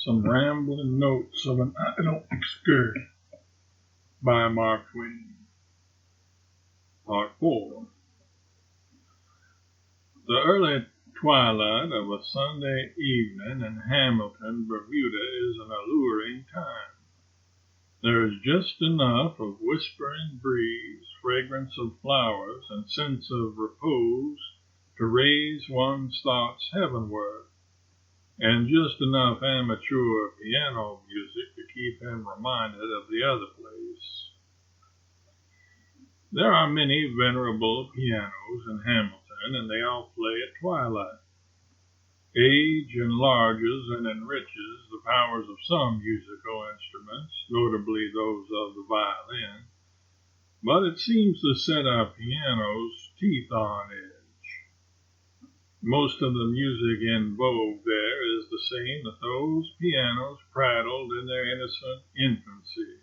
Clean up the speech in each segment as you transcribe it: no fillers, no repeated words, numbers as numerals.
Some Rambling Notes of an Idle Excursion by Mark Twain. Part 4. The early twilight of a Sunday evening in Hamilton, Bermuda, is an alluring time. There is just enough of whispering breeze, fragrance of flowers, and sense of repose to raise one's thoughts heavenward, and just enough amateur piano music to keep him reminded of the other place. There are many venerable pianos in Hamilton, and they all play at twilight. Age enlarges and enriches the powers of some musical instruments, notably those of the violin, but it seems to set our pianos' teeth on edge. Most of the music in vogue there is the same that those pianos prattled in their innocent infancy.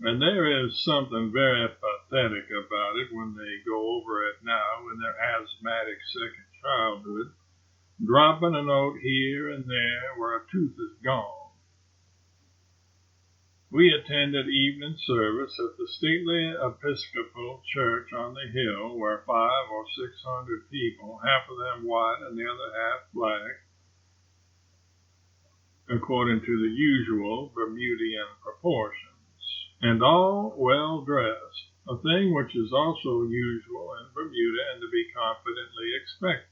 And there is something very pathetic about it when they go over it now in their asthmatic second childhood, dropping a note here and there where a tooth is gone. We attended evening service at the stately Episcopal church on the hill, where 500 or 600 people, half of them white and the other half black, according to the usual Bermudian proportions, and all well dressed, a thing which is also usual in Bermuda and to be confidently expected.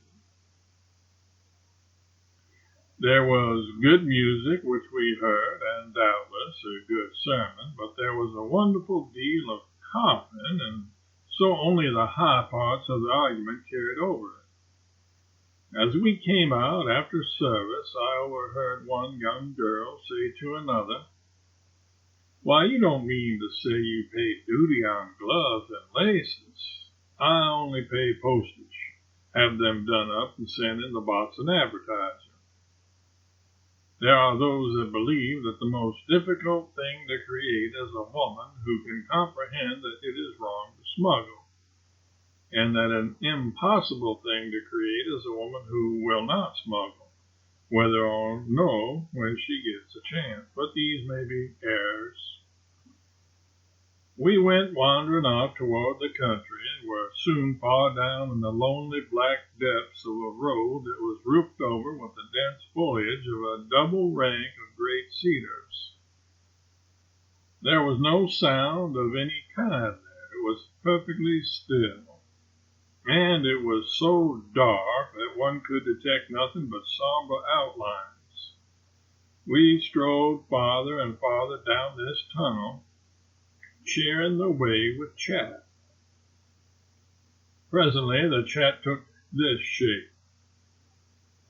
There was good music which we heard, and doubtless a good sermon, but there was a wonderful deal of coughing, and so only the high parts of the argument carried over it. As we came out after service, I overheard one young girl say to another, "Why, you don't mean to say you pay duty on gloves and laces? I only pay postage, have them done up and sent in the Boston Advertiser." There are those that believe that the most difficult thing to create is a woman who can comprehend that it is wrong to smuggle, and that an impossible thing to create is a woman who will not smuggle, whether or no when she gets a chance. But these may be errors. We went wandering off toward the country, and were soon far down in the lonely black depths of a road that was roofed over with the dense foliage of a double rank of great cedars. There was no sound of any kind there. It was perfectly still, and it was so dark that one could detect nothing but somber outlines. We strode farther and farther down this tunnel, sharing the way with chat. Presently the chat took this shape: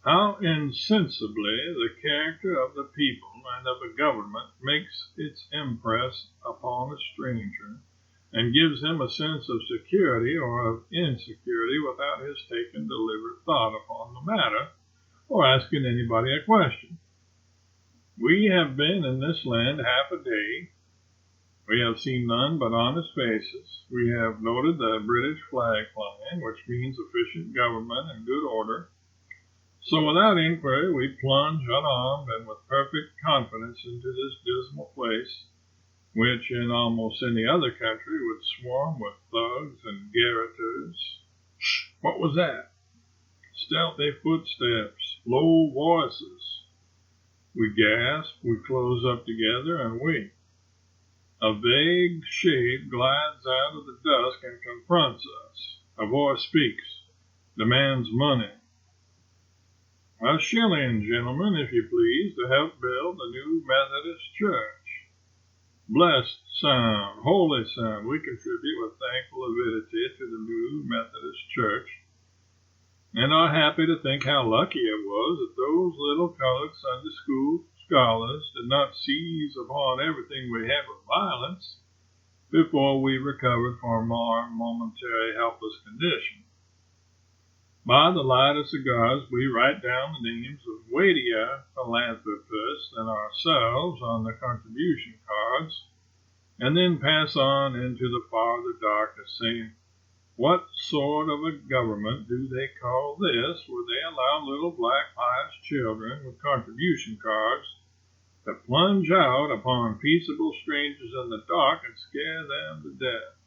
how insensibly the character of the people and of the government makes its impress upon a stranger, and gives him a sense of security or of insecurity without his taking deliberate thought upon the matter, or asking anybody a question. We have been in this land half a day. We have seen none but honest faces. We have noted the British flag flying, which means efficient government and good order. So without inquiry we plunge unarmed and with perfect confidence into this dismal place, which in almost any other country would swarm with thugs and garroters. What was that? Stealthy footsteps, low voices. We gasp, we close up together, and wait. A vague shape glides out of the dusk and confronts us. A voice speaks, demands money. "A shilling, gentlemen, if you please, to help build the new Methodist church." Blessed sound, holy sound, we contribute with thankful avidity to the new Methodist church, and are happy to think how lucky it was that those little colored Sunday school scholars did not seize upon everything we had with violence before we recovered from our momentary helpless condition. By the light of cigars we write down the names of weightier philanthropists than ourselves on the contribution cards, and then pass on into the farther darkness, saying, What sort of a government do they call this, where they allow little black pious children with contribution cards to plunge out upon peaceable strangers in the dark and scare them to death?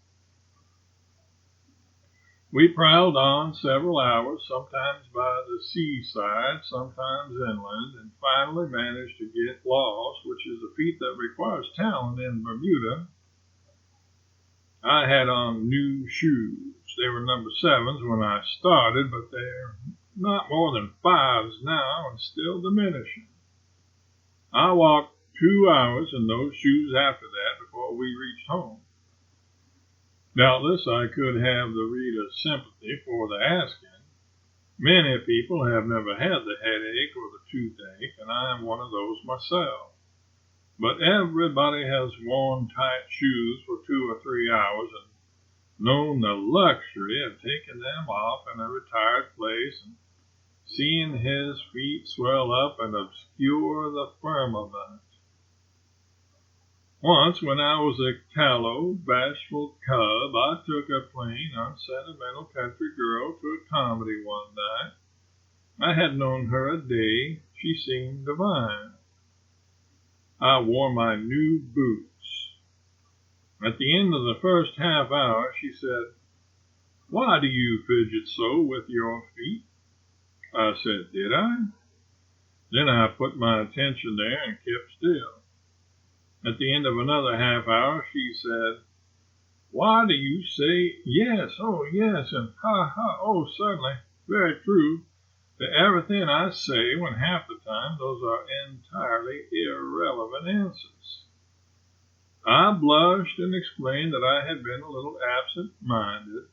We prowled on several hours, sometimes by the seaside, sometimes inland, and finally managed to get lost, which is a feat that requires talent in Bermuda. I had on new shoes. They were number 7s when I started, but they're not more than 5s now and still diminishing. I walked 2 hours in those shoes after that before we reached home. Doubtless I could have the reader's sympathy for the asking. Many people have never had the headache or the toothache, and I am one of those myself. But everybody has worn tight shoes for 2 or 3 hours and known the luxury of taking them off in a retired place and seeing his feet swell up and obscure the firmament. Once, when I was a callow, bashful cub, I took a plain, unsentimental country girl to a comedy one night. I had known her a day. She seemed divine. I wore my new boots. At the end of the first half hour, she said, "Why do you fidget so with your feet?" I said, "Did I?" Then I put my attention there and kept still. At the end of another half hour, she said, "Why do you say yes, oh yes, and ha ha, oh certainly, very true, to everything I say, when half the time those are entirely irrelevant answers?" I blushed and explained that I had been a little absent-minded.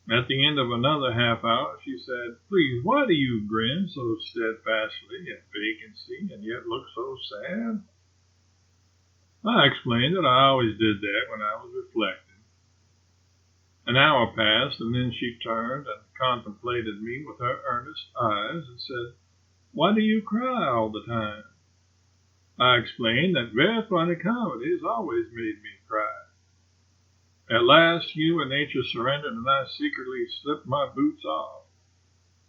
At the end of another half hour, she said, "Please, why do you grin so steadfastly at vacancy and yet look so sad?" I explained that I always did that when I was reflecting. An hour passed, and then she turned and contemplated me with her earnest eyes and said, "Why do you cry all the time?" I explained that very funny comedies always made me cry. At last human nature surrendered, and I secretly slipped my boots off.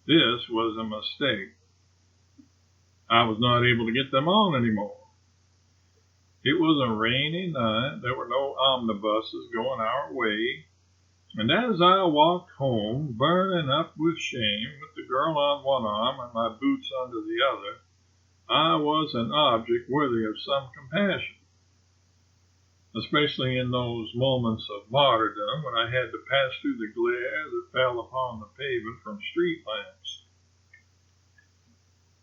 This was a mistake. I was not able to get them on anymore. It was a rainy night. There were no omnibuses going our way, and as I walked home, burning up with shame, with the girl on one arm and my boots under the other, I was an object worthy of some compassion, especially in those moments of martyrdom when I had to pass through the glare that fell upon the pavement from street lamps.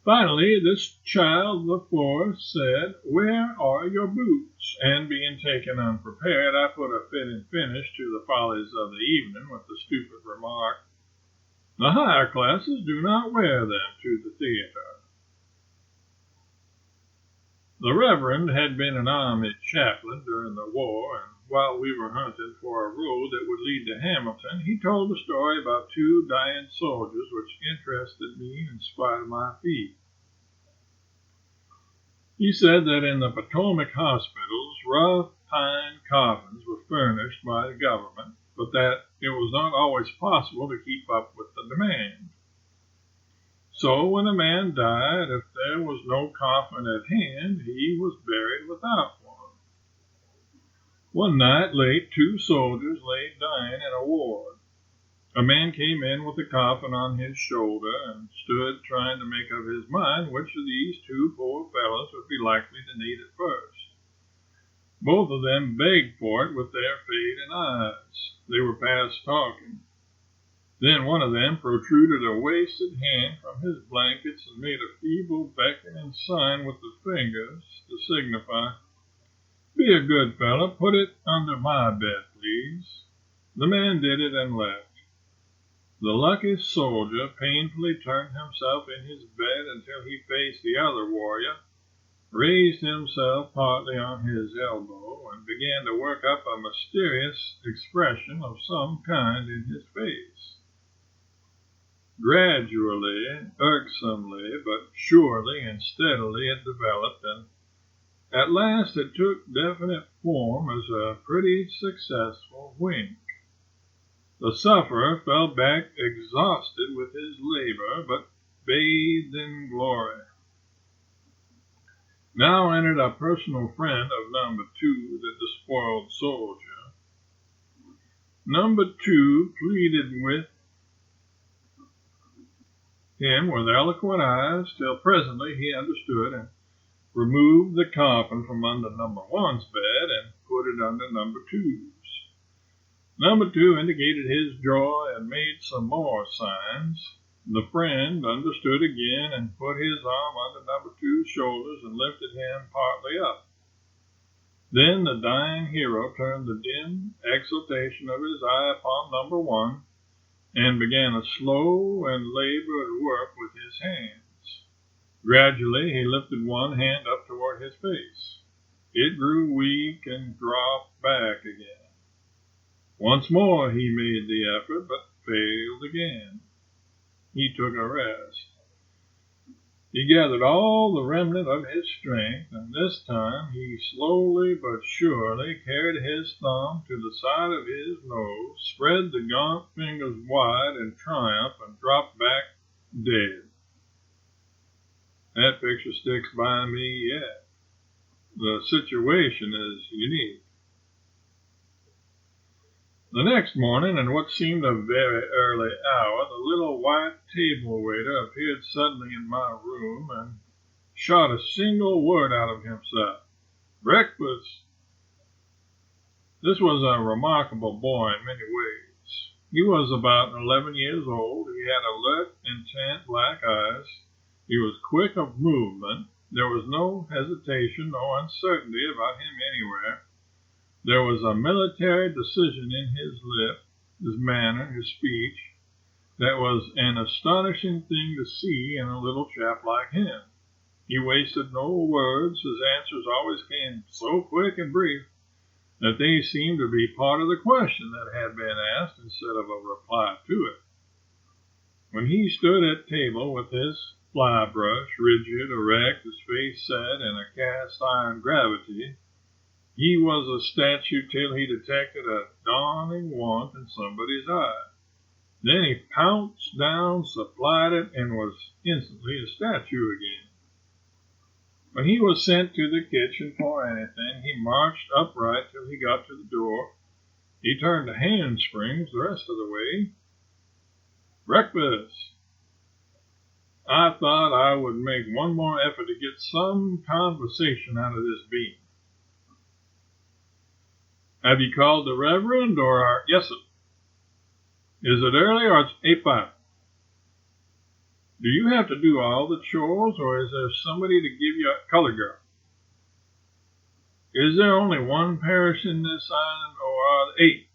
Finally, this child of the forest said, "Where are your boots?" And being taken unprepared, I put a fitting finish to the follies of the evening with the stupid remark, "The higher classes do not wear them to the theater." The Reverend had been an army chaplain during the war, and while we were hunting for a road that would lead to Hamilton, he told a story about 2 dying soldiers which interested me in spite of my feet. He said that in the Potomac hospitals, rough pine coffins were furnished by the government, but that it was not always possible to keep up with the demand. So when a man died, if there was no coffin at hand, he was buried without one. One night late, 2 soldiers lay dying in a ward. A man came in with a coffin on his shoulder and stood trying to make up his mind which of these 2 poor fellows would be likely to need it first. Both of them begged for it with their fading eyes. They were past talking. Then one of them protruded a wasted hand from his blankets and made a feeble beckoning sign with the fingers to signify, "Be a good fellow, put it under my bed, please." The man did it and left. The lucky soldier painfully turned himself in his bed until he faced the other warrior, raised himself partly on his elbow, and began to work up a mysterious expression of some kind in his face. Gradually, irksomely, but surely and steadily it developed, and at last it took definite form as a pretty successful wink. The sufferer fell back exhausted with his labor, but bathed in glory. Now entered a personal friend of number 2, the despoiled soldier. Number 2 pleaded with him with eloquent eyes, till presently he understood and removed the coffin from under number 1's bed and put it under number 2's. Number 2 indicated his joy and made some more signs. The friend understood again and put his arm under number 2's shoulders and lifted him partly up. Then the dying hero turned the dim exultation of his eye upon number 1 and began a slow and labored work with his hands. Gradually he lifted one hand up toward his face. It grew weak and dropped back again. Once more he made the effort, but failed again. He took a rest. He gathered all the remnant of his strength, and this time he slowly but surely carried his thumb to the side of his nose, spread the gaunt fingers wide in triumph, and dropped back dead. That picture sticks by me yet. The situation is unique. The next morning, in what seemed a very early hour, the little white table waiter appeared suddenly in my room and shot a single word out of himself: "Breakfast." This was a remarkable boy in many ways. He was about 11 years old. He had alert, intent black eyes. He was quick of movement. There was no hesitation, no uncertainty about him anywhere. There was a military decision in his lip, his manner, his speech, that was an astonishing thing to see in a little chap like him. He wasted no words. His answers always came so quick and brief that they seemed to be part of the question that had been asked instead of a reply to it. When he stood at table with his fly brush rigid, erect, his face set in a cast iron gravity, he was a statue till he detected a dawning want in somebody's eye. Then he pounced down, supplied it, and was instantly a statue again. When he was sent to the kitchen for anything, he marched upright till he got to the door. He turned the handsprings the rest of the way. "Breakfast." I thought I would make one more effort to get some conversation out of this being. "Have you called the Reverend, or Yes, sir." "Is it early, or it's 8:05? "Do you have to do all the chores, or is there somebody to give you a colored girl?" "Is there only one parish in this island, or are there 8?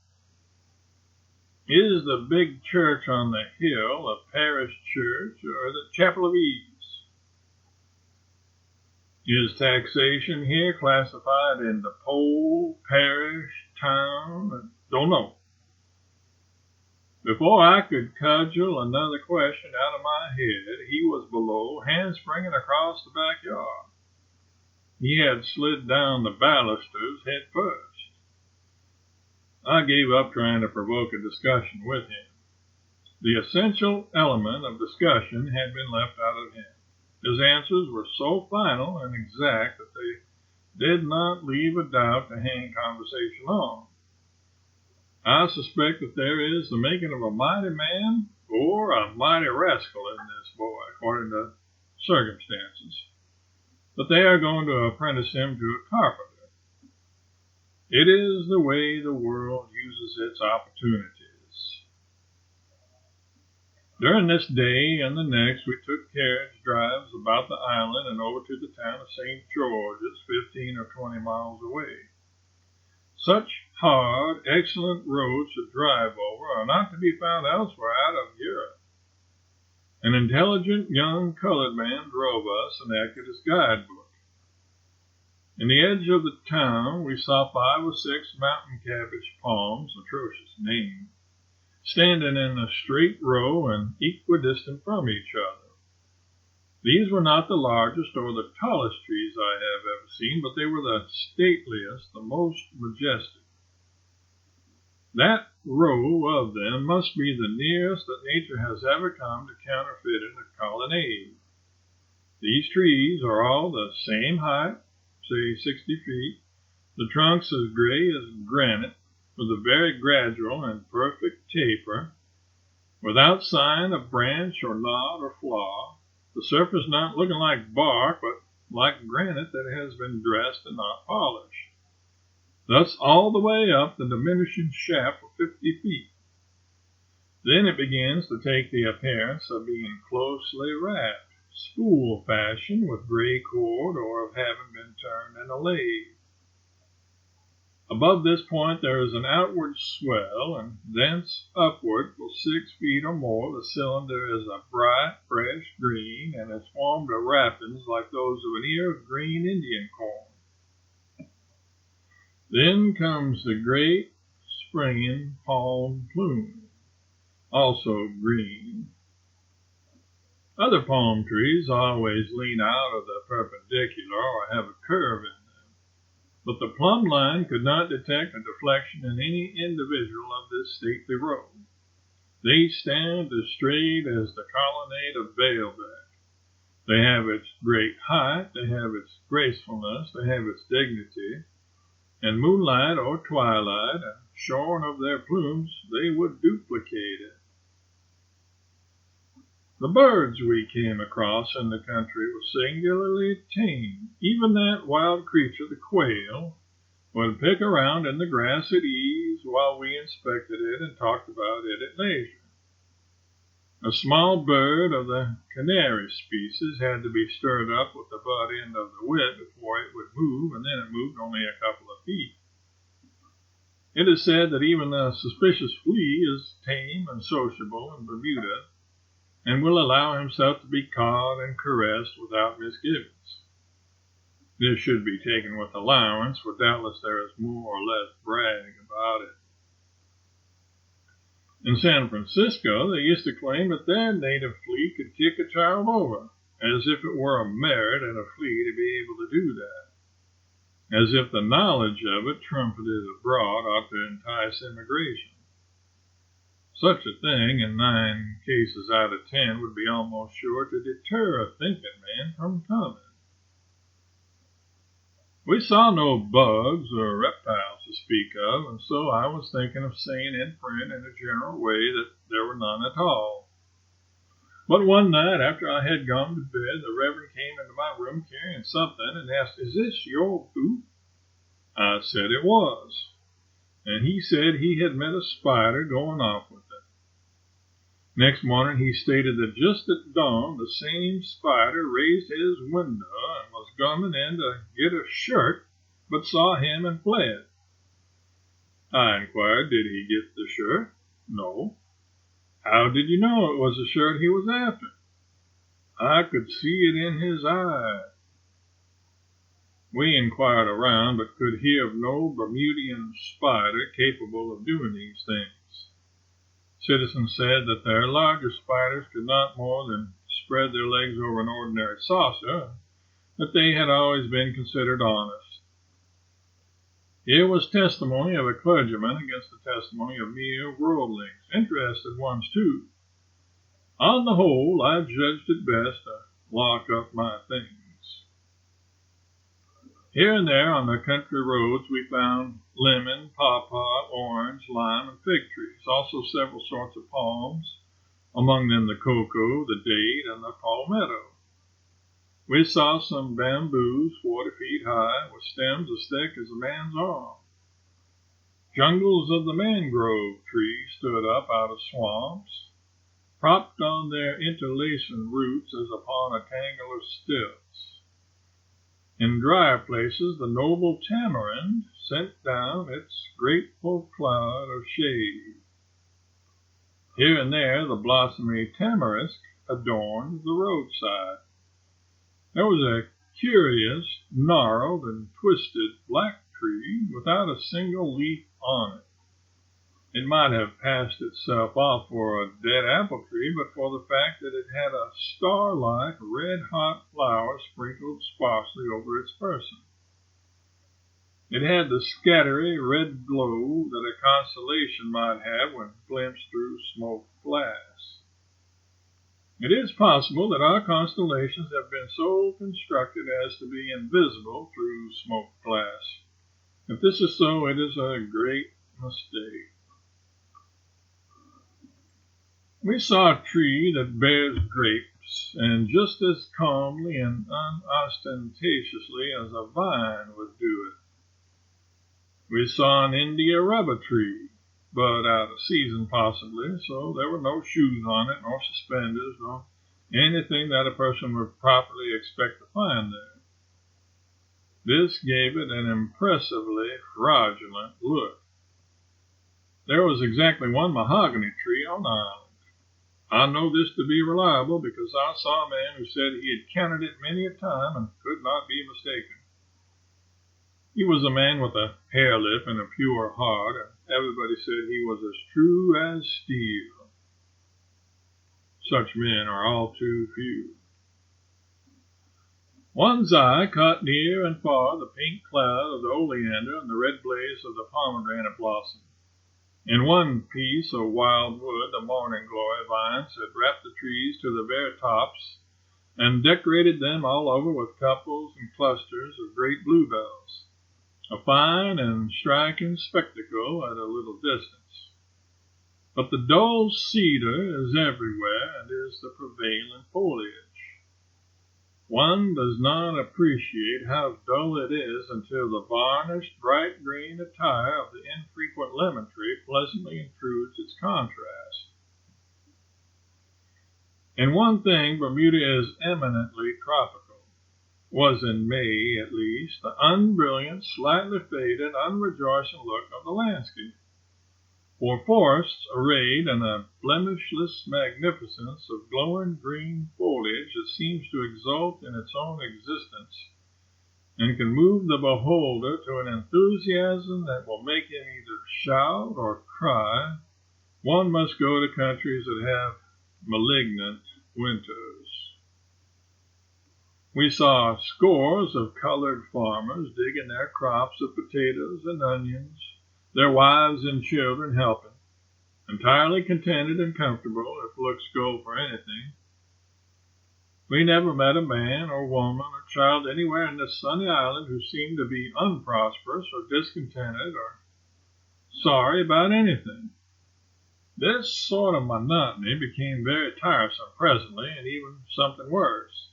"Is the big church on the hill a parish church, or the Chapel of Ease? "Is taxation here classified into poll, parish, town?" "Don't know." Before I could cudgel another question out of my head, he was below, handspringing across the backyard. He had slid down the balusters head first. I gave up trying to provoke a discussion with him. The essential element of discussion had been left out of him. His answers were so final and exact that they did not leave a doubt to hang conversation on. I suspect that there is the making of a mighty man or a mighty rascal in this boy, according to circumstances. But they are going to apprentice him to a carpenter. It is the way the world uses its opportunities. During this day and the next, we took carriage drives about the island and over to the town of St. George's, 15 or 20 miles away. Such hard, excellent roads to drive over are not to be found elsewhere out of Europe. An intelligent young colored man drove us and acted as guidebook. In the edge of the town, we saw 5 or 6 mountain cabbage palms, atrocious name, standing in a straight row and equidistant from each other. These were not the largest or the tallest trees I have ever seen, but they were the stateliest, the most majestic. That row of them must be the nearest that nature has ever come to counterfeiting a colonnade. These trees are all the same height, say 60 feet, the trunks as gray as granite, with a very gradual and perfect taper, without sign of branch or knot or flaw, the surface not looking like bark, but like granite that has been dressed and not polished. Thus all the way up the diminishing shaft for 50 feet. Then it begins to take the appearance of being closely wrapped, spool fashion, with gray cord, or of having been turned in a lathe. Above this point there is an outward swell, and thence upward for 6 feet or more the cylinder is a bright, fresh green, and is formed of wrappings like those of an ear of green Indian corn. Then comes the great springing palm plume, also green. Other palm trees always lean out of the perpendicular or have a curve in them, but the plumb line could not detect a deflection in any individual of this stately row. They stand as straight as the colonnade of Baalbek. They have its great height, they have its gracefulness, they have its dignity, and moonlight or twilight, and shorn of their plumes, they would duplicate it. The birds we came across in the country were singularly tame. Even that wild creature, the quail, would pick around in the grass at ease while we inspected it and talked about it at leisure. A small bird of the canary species had to be stirred up with the butt end of the whip before it would move, and then it moved only a couple of feet. It is said that even the suspicious flea is tame and sociable in Bermuda, and will allow himself to be caught and caressed without misgivings. This should be taken with allowance, for doubtless there is more or less brag about it. In San Francisco, they used to claim that their native flea could kick a child over, as if it were a merit in a flea to be able to do that, as if the knowledge of it trumpeted abroad ought to entice immigration. Such a thing, in 9 cases out of 10, would be almost sure to deter a thinking man from coming. We saw no bugs or reptiles to speak of, and so I was thinking of saying in print in a general way that there were none at all. But one night, after I had gone to bed, the Reverend came into my room carrying something and asked, "Is this your boot?" I said it was, and he said he had met a spider going off with it. Next morning he stated that just at dawn the same spider raised his window and was coming in to get a shirt, but saw him and fled. I inquired, did he get the shirt? No. How did you know it was the shirt he was after? I could see it in his eye. We inquired around, but could hear of no Bermudian spider capable of doing these things. Citizens said that their larger spiders could not more than spread their legs over an ordinary saucer, that they had always been considered honest. Here was testimony of a clergyman against the testimony of mere worldlings, interested ones too. On the whole, I judged it best to lock up my things. Here and there on the country roads we found lemon, pawpaw, orange, lime, and fig trees, also several sorts of palms, among them the cocoa, the date, and the palmetto. We saw some bamboos 40 feet high, with stems as thick as a man's arm. Jungles of the mangrove trees stood up out of swamps, propped on their interlacing roots as upon a tangle of stilts. In drier places the noble tamarind sent down its grateful cloud of shade. Here and there the blossomy tamarisk adorned the roadside. There was a curious, gnarled and twisted black tree without a single leaf on it. It might have passed itself off for a dead apple tree, but for the fact that it had a star-like, red-hot flower sprinkled sparsely over its person. It had the scattery red glow that a constellation might have when glimpsed through smoked glass. It is possible that our constellations have been so constructed as to be invisible through smoked glass. If this is so, it is a great mistake. We saw a tree that bears grapes, and just as calmly and unostentatiously as a vine would do it. We saw an India rubber tree, but out of season possibly, so there were no shoes on it, nor suspenders, nor anything that a person would properly expect to find there. This gave it an impressively fraudulent look. There was exactly one mahogany tree on the island. I know this to be reliable because I saw a man who said he had counted it many a time and could not be mistaken. He was a man with a hare lip and a pure heart, and everybody said he was as true as steel. Such men are all too few. One's eye caught near and far the pink cloud of the oleander and the red blaze of the pomegranate blossom. In one piece of wild wood the morning glory vines had wrapped the trees to the bare tops and decorated them all over with couples and clusters of great bluebells, a fine and striking spectacle at a little distance. But the dull cedar is everywhere and is the prevailing foliage. One does not appreciate how dull it is until the varnished, bright green attire of the infrequent lemon tree pleasantly intrudes its contrast. In one thing, Bermuda is eminently tropical. Was in May, at least, the unbrilliant, slightly faded, unrejoicing look of the landscape. For forests arrayed in a blemishless magnificence of glowing green foliage that seems to exult in its own existence and can move the beholder to an enthusiasm that will make him either shout or cry, one must go to countries that have malignant winters. We saw scores of colored farmers digging their crops of potatoes and onions, their wives and children helping, entirely contented and comfortable, if looks go for anything. We never met a man or woman or child anywhere in this sunny island who seemed to be unprosperous or discontented or sorry about anything. This sort of monotony became very tiresome presently, and even something worse.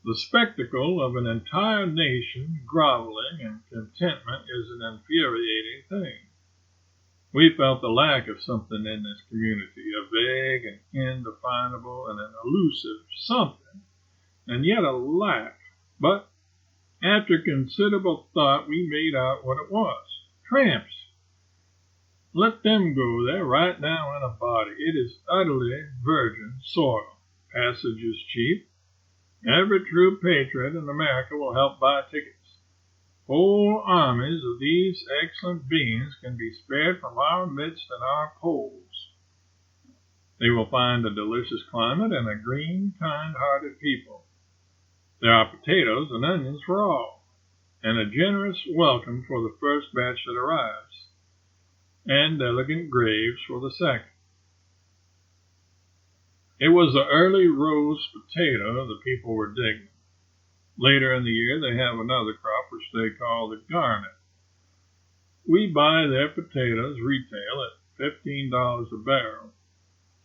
The spectacle of an entire nation groveling in contentment is an infuriating thing. We felt the lack of something in this community, a vague and indefinable and an elusive something, and yet a lack. But after considerable thought, we made out what it was. Tramps. Let them go there right now in a body. It is utterly virgin soil. Passage is cheap. Every true patriot in America will help buy tickets. Whole armies of these excellent beings can be spared from our midst at our polls. They will find a delicious climate and a green, kind-hearted people. There are potatoes and onions for all, and a generous welcome for the first batch that arrives, and elegant graves for the second. It was the early rose potato the people were digging. Later in the year they have another crop which they call the garnet. We buy their potatoes retail at $15 a barrel,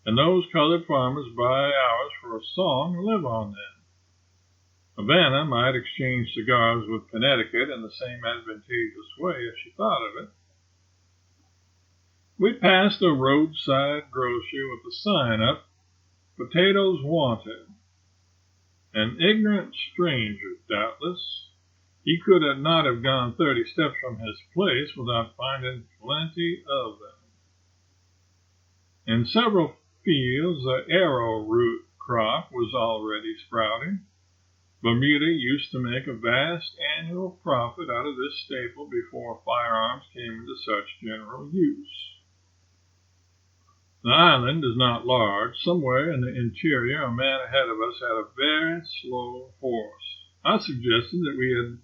and those colored farmers buy ours for a song and live on them. Havana might exchange cigars with Connecticut in the same advantageous way if she thought of it. We passed a roadside grocery with a sign up, "Potatoes wanted." An ignorant stranger, doubtless. He could not have gone 30 steps from his place without finding plenty of them. In several fields, the arrowroot crop was already sprouting. Bermuda used to make a vast annual profit out of this staple before firearms came into such general use. The island is not large. Somewhere in the interior, a man ahead of us had a very slow horse. I suggested that we had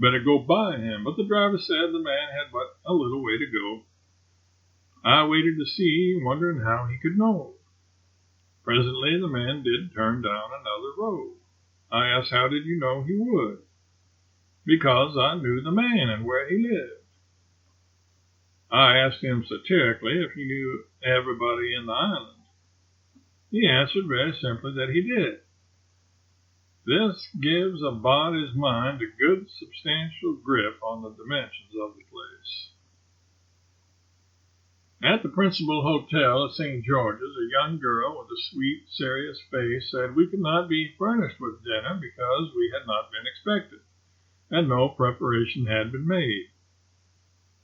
better go by him, but the driver said the man had but a little way to go. I waited to see, wondering how he could know. Presently the man did turn down another road. I asked, how did you know he would? Because I knew the man and where he lived. I asked him satirically if he knew everybody in the island. He answered very simply that he did. This gives a body's mind a good substantial grip on the dimensions of the place. At the principal hotel at St. George's, a young girl with a sweet, serious face said we could not be furnished with dinner because we had not been expected, and no preparation had been made.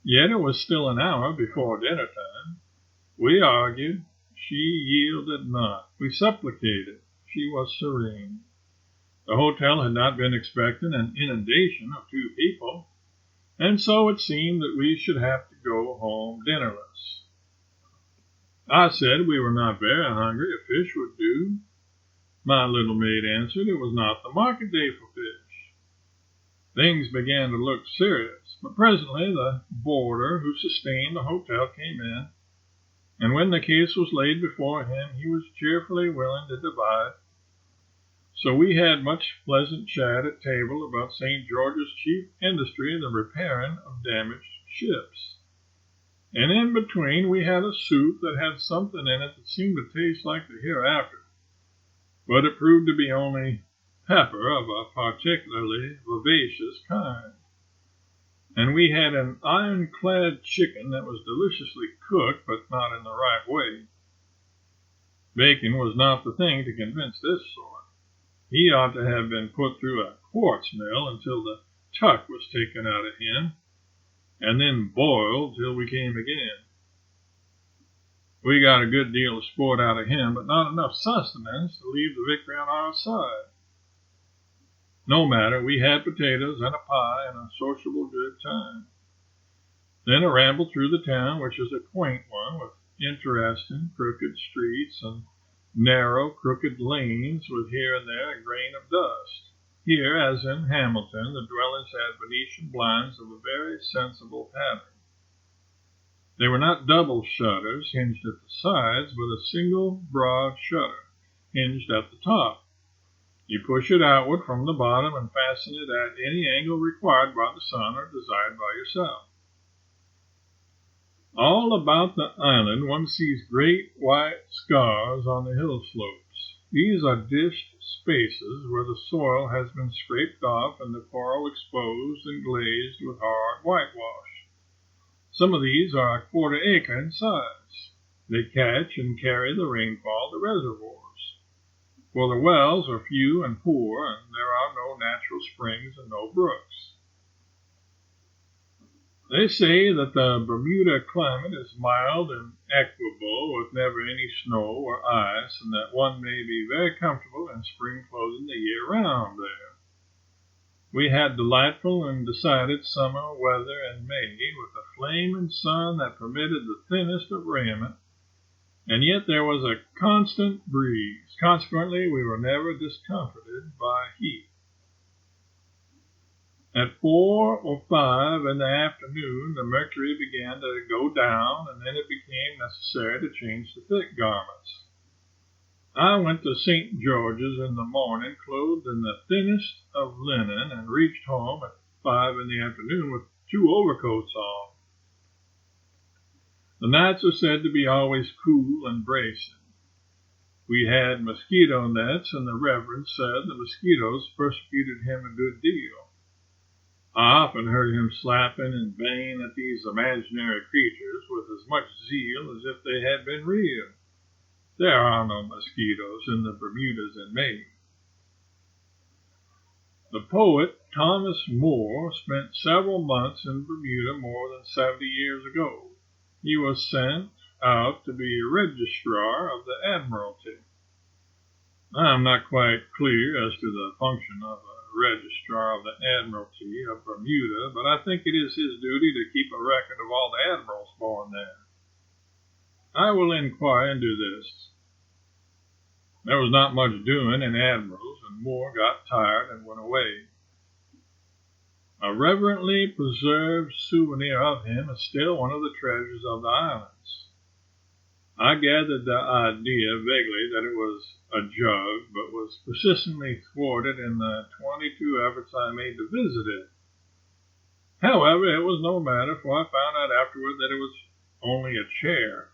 Yet it was still an hour before dinner time. We argued. She yielded not. We supplicated. She was serene. The hotel had not been expecting an inundation of 2 people, and so it seemed that we should have to go home dinnerless. I said we were not very hungry. A fish would do. My little maid answered it was not the market day for fish. Things began to look serious, but presently the boarder who sustained the hotel came in, and when the case was laid before him, he was cheerfully willing to divide. So we had much pleasant chat at table about St. George's chief industry, the repairing of damaged ships. And in between we had a soup that had something in it that seemed to taste like the hereafter, but it proved to be only pepper of a particularly vivacious kind. And we had an ironclad chicken that was deliciously cooked, but not in the right way. Bacon was not the thing to convince this sort. He ought to have been put through a quartz mill until the tuck was taken out of him, and then boiled till we came again. We got a good deal of sport out of him, but not enough sustenance to leave the victory on our side. No matter, we had potatoes and a pie and a sociable good time. Then a ramble through the town, which is a quaint one, with interesting crooked streets and narrow, crooked lanes with here and there a grain of dust. Here, as in Hamilton, the dwellings had Venetian blinds of a very sensible pattern. They were not double shutters hinged at the sides, but a single broad shutter hinged at the top. You push it outward from the bottom and fasten it at any angle required by the sun or desired by yourself. All about the island one sees great white scars on the hill slopes. These are dished spaces where the soil has been scraped off and the coral exposed and glazed with hard whitewash. Some of these are a quarter acre in size. They catch and carry the rainfall to reservoirs. For the wells are few and poor, and there are no natural springs and no brooks. They say that the Bermuda climate is mild and equable, with never any snow or ice, and that one may be very comfortable in spring clothing the year round there. We had delightful and decided summer weather in May, with a flaming sun that permitted the thinnest of raiment, and yet there was a constant breeze. Consequently, we were never discomforted by heat. At 4 or 5 in the afternoon, the mercury began to go down, and then it became necessary to change the thick garments. I went to St. George's in the morning, clothed in the thinnest of linen, and reached home at 5 in the afternoon with 2 overcoats on. The nights are said to be always cool and bracing. We had mosquito nets, and the Reverend said the mosquitoes persecuted him a good deal. I often heard him slapping and banging at these imaginary creatures with as much zeal as if they had been real. There are no mosquitoes in the Bermudas in May. The poet Thomas Moore spent several months in Bermuda more than 70 years ago. He was sent out to be registrar of the Admiralty. I am not quite clear as to the function of a registrar of the Admiralty of Bermuda, but I think it is his duty to keep a record of all the admirals born there. I will inquire into this. There was not much doing in admirals, and Moore got tired and went away. A reverently preserved souvenir of him is still one of the treasures of the islands. I gathered the idea vaguely that it was a joke, but was persistently thwarted in the 22 efforts I made to visit it. However, it was no matter, for I found out afterward that it was only a chair.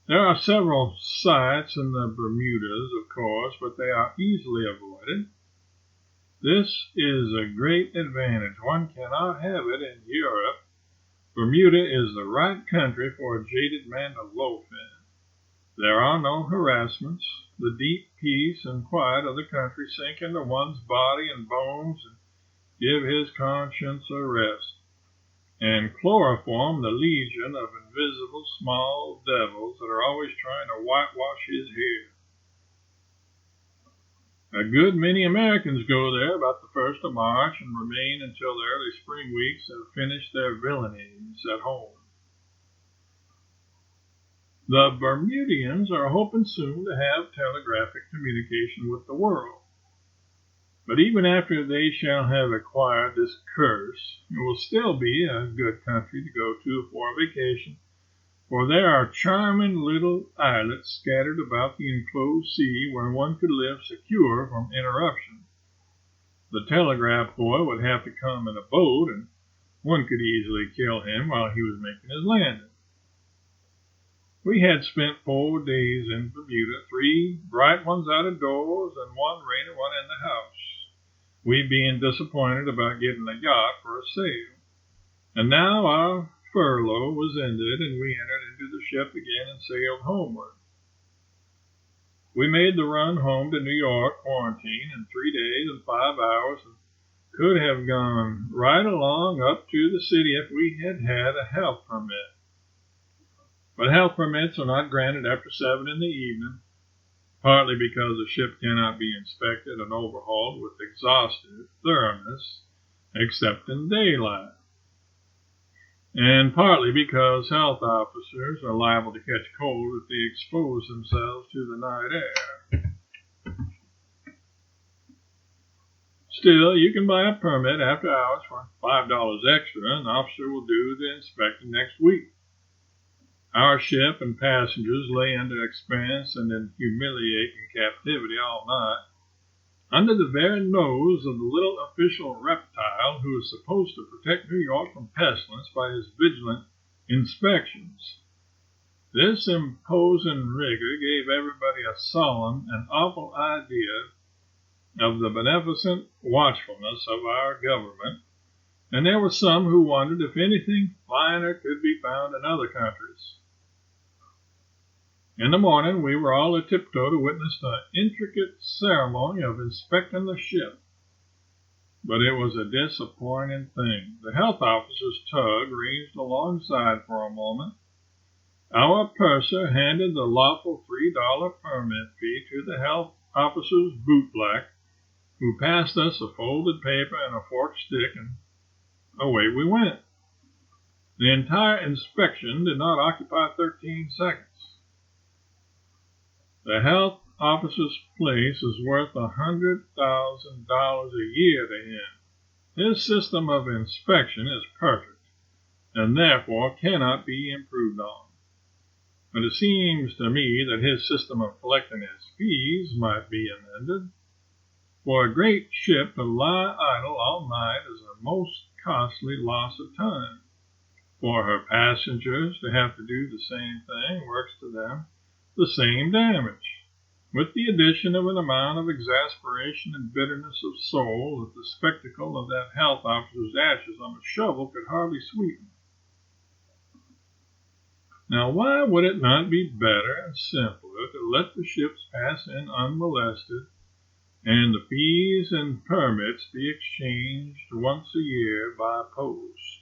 There are several sites in the Bermudas, of course, but they are easily avoided. This is a great advantage. One cannot have it in Europe. Bermuda is the right country for a jaded man to loaf in. There are no harassments. The deep peace and quiet of the country sink into one's body and bones and give his conscience a rest, and chloroform the legion of invisible small devils that are always trying to whitewash his hair. A good many Americans go there about the 1st of March and remain until the early spring weeks have finished their villainies at home. The Bermudians are hoping soon to have telegraphic communication with the world. But even after they shall have acquired this curse, it will still be a good country to go to for a vacation, for there are charming little islets scattered about the enclosed sea where one could live secure from interruption. The telegraph boy would have to come in a boat, and one could easily kill him while he was making his landing. We had spent 4 days in Bermuda, 3 bright ones out of doors and 1 rainy one in the house, we being disappointed about getting a yacht for a sail. And now our furlough was ended, and we entered into the ship again and sailed homeward. We made the run home to New York quarantine in 3 days and 5 hours, and could have gone right along up to the city if we had had a health permit. But health permits are not granted after 7 in the evening, partly because the ship cannot be inspected and overhauled with exhaustive thoroughness except in daylight, and partly because health officers are liable to catch cold if they expose themselves to the night air. Still, you can buy a permit after hours for $5 extra, and an officer will do the inspecting next week. Our ship and passengers lay under expense and in humiliating captivity all night, under the very nose of the little official reptile who is supposed to protect New York from pestilence by his vigilant inspections. This imposing rigor gave everybody a solemn and awful idea of the beneficent watchfulness of our government, and there were some who wondered if anything finer could be found in other countries. In the morning, we were all a tiptoe to witness the intricate ceremony of inspecting the ship. But it was a disappointing thing. The health officer's tug ranged alongside for a moment. Our purser handed the lawful $3 permit fee to the health officer's bootblack, who passed us a folded paper and a forked stick, and away we went. The entire inspection did not occupy 13 seconds. The health officer's place is worth $100,000 a year to him. His system of inspection is perfect, and therefore cannot be improved on. But it seems to me that his system of collecting his fees might be amended. For a great ship to lie idle all night is a most costly loss of time. For her passengers to have to do the same thing works to them the same damage, with the addition of an amount of exasperation and bitterness of soul that the spectacle of that health officer's ashes on a shovel could hardly sweeten. Now, why would it not be better and simpler to let the ships pass in unmolested, and the fees and permits be exchanged once a year by post?